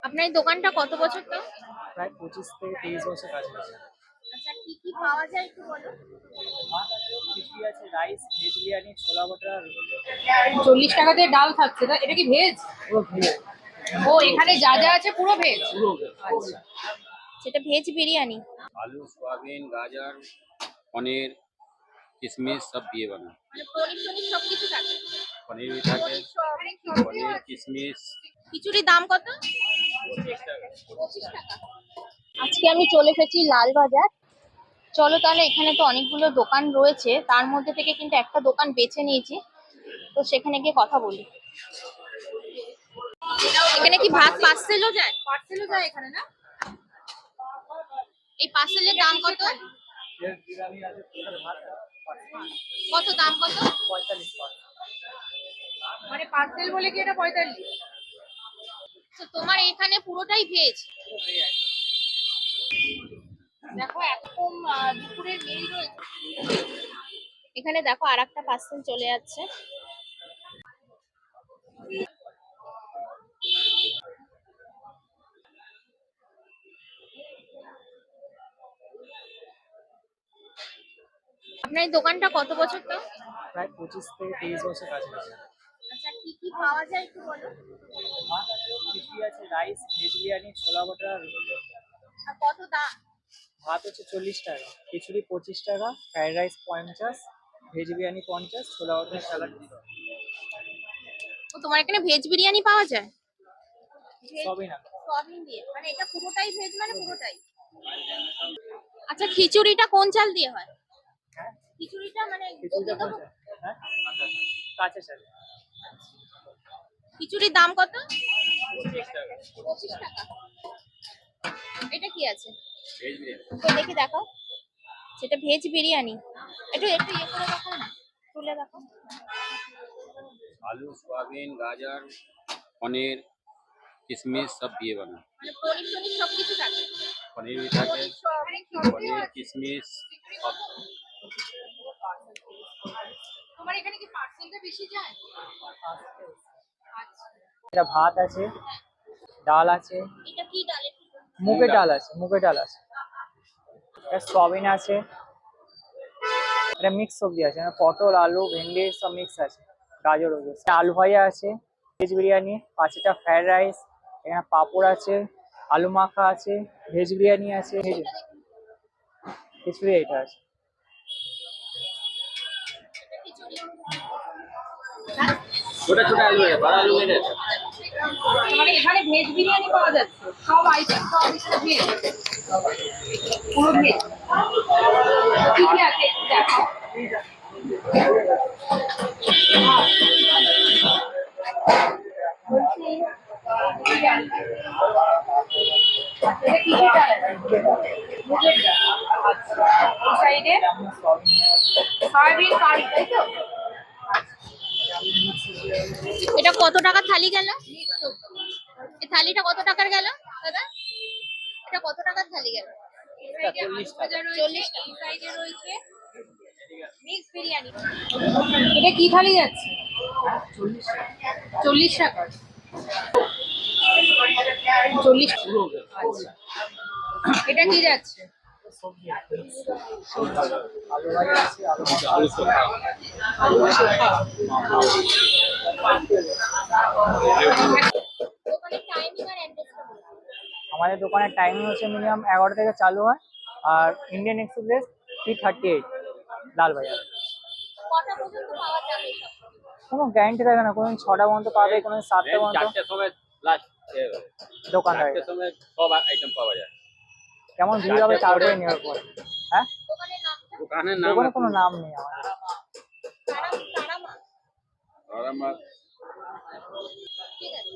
আপনার এই দোকানটা কত বছর তো? প্রায় 25 থেকে 30 বছর কাছাকাছি। আচ্ছা, কি কি পাওয়া যায় একটু বলো। ভাত আছে, খিচুড়ি আছে, রাইস, ভেজ বিরিয়ানি, ছোলা বটা, 40 টাকাতে ডাল থাকছে না, এটা কি ভেজ? পুরো ভেজ। ও, এখানে যা যা আছে পুরো ভেজ। পুরো ভেজ। আচ্ছা। সেটা ভেজ বিরিয়ানি। आलू सोयाबीन गाजर पनीर किशमिश सब दिए बना। মানে পনির টনির সবকিছু থাকে। पनीर भी থাকে, পনির সয়াবিন पनीर किशमिश। খিচুড়ির দাম কত? 25 টাকা। 25 টাকা। আজকে আমি চলে এসেছি লালবাজার। চলো তাহলে, এখানে তো অনেকগুলো দোকান রয়েছে, তার মধ্যে থেকে কিন্তু একটা দোকান বেছে নিয়েছি, তো সেখানে গিয়ে কথা বলি। এখানে কি ভাত পার্সেলও যায়? পার্সেলও যায় এখানে না? এই পার্সেলের দাম কত? ভেজ বিরিয়ানি আছে, স্পেশাল ভাত আছে, কত দাম কত? 45 টাকা। মানে পার্সেল বলে কি এটা 45? তো তোমার এখানে পুরোটাই ভেজ? দেখো একদম দুপুরের মেল রয়েছে। এখানে দেখো আর একটা পার্সেল চলে যাচ্ছে। আপনার এই দোকানটা কত বছর তো? প্রায় 25 থেকে 30 বছর কাছাকাছি। আচ্ছা, কি কি পাওয়া যায় একটু বলো। ভাত আছে, খিচুড়ি আছে, রাইস, ভেজ বিরিয়ানি, ছোলা বটা, আর কত দাম? ভাত হচ্ছে 40 টাকা, খিচুড়ি 25 টাকা, ফ্রাইড রাইস 50, ভেজ বিরিয়ানি 50, ছোলা বটা স্যালাড ও, তোমার এখানে ভেজ বিরিয়ানি পাওয়া যায়? সবই না। সয়াবিন দিয়ে, মানে এটা পুরোটাই ভেজ, মানে পুরোটাই। আচ্ছা, খিচুড়িটা কোন চাল দিয়ে হয়? হ্যাঁ, খিচুড়িটা মানে খিচুড়িটা কোন চাল? হ্যাঁ, কাঁচা চাল। খিচুড়ির দাম কত? 25 টাকা। 25 টাকা। এটা কি আছে? ভেজ বিরিয়ানি। তো দেখি, দেখো। সেটা ভেজ বিরিয়ানি। একটু একটু ইয়ে করে দেখো না, তুলে দেখো। आलू सोयाबीन गाजर पनीर किशमिश सब दिए बना। মানে পনির টনির সবকিছু থাকে। पनीर भी থাকে, পনির সয়াবিন पनीर किशमिश सब। তোমার এখানে কি পার্সেলটা বেশি যায়? আচ্ছা। এটা ভাত আছে, ডাল আছে, এটা কি ডালের? মুগের ডাল আছে, মুগের ডাল আছে, এটা সয়াবিন আছে, এটা মিক্স সবজি আছে, মানে পটল আলু ভেন্ডি সব মিক্স আছে, গাজর রয়েছে, আলু ভাজা আছে, ভেজ বিরিয়ানি, 5টা ফ্রাইড রাইস, এখানে পাঁপড় আছে, আলু মাখা আছে, ভেজ বিরিয়ানি আছে, খিচুড়ি এটা আছে। छोटा छोटा आलू है, बड़ा आलू नहीं है। মানে এখানে ভেজ বিরিয়ানি পাওয়া যাচ্ছে, সব আইটেম সব ভেজ, পুরো ভেজ। কি কি আছে একটু দেখাও। বলছি বিরিয়ানি। এটা কি কি ডাল আছে? মুগের ডাল। আচ্ছা। এই সাইডে সয়াবিন কারি, তাই তো? এটা কত টাকার থালি গেল? এই থালিটা কত টাকার গেল দাদা? এটা কত টাকার থালি গেল? এই সাইডে আলু 40 ভাজা টাকা। রয়েছে, 40 টাকা। এই সাইডে রয়েছে মিক্স বিরিয়ানি। এটা কি থালি যাচ্ছে? 40 টাকা। 40 পুরো ভেজ। আচ্ছা। এটা কি যাচ্ছে? সবজি আছে, আলু ভাজা আছে, আলু মাখা आलू আছে, चोखा। দোকানের টাইমিং আর অ্যাড্রেসটা বলো। আমাদের দোকানের টাইমিং হচ্ছে মিনিমাম 11 থেকে চালু হয়, আর ইন্ডিয়ান এক্সপ্রেস P38 লালবাজার। কটা পর্যন্ত পাওয়া যাবে সব? কোনো গ্যারান্টি থাকে না, কোনোদিন 6টা পর্যন্ত পাবে, কোনোদিন 7টা পর্যন্ত 4টের সময় লাস্ট দোকান থাকে। 4টের সময় সব আইটেম পাওয়া যায়। কেমন ভিড় হবে তার উপরে নির্ভর করে। হ্যাঁ, দোকানের নামটা? দোকানের নাম দোকানে কোনো নাম নেই আমাদের। তারা তারা মা। আর আমার ঠিক আছে।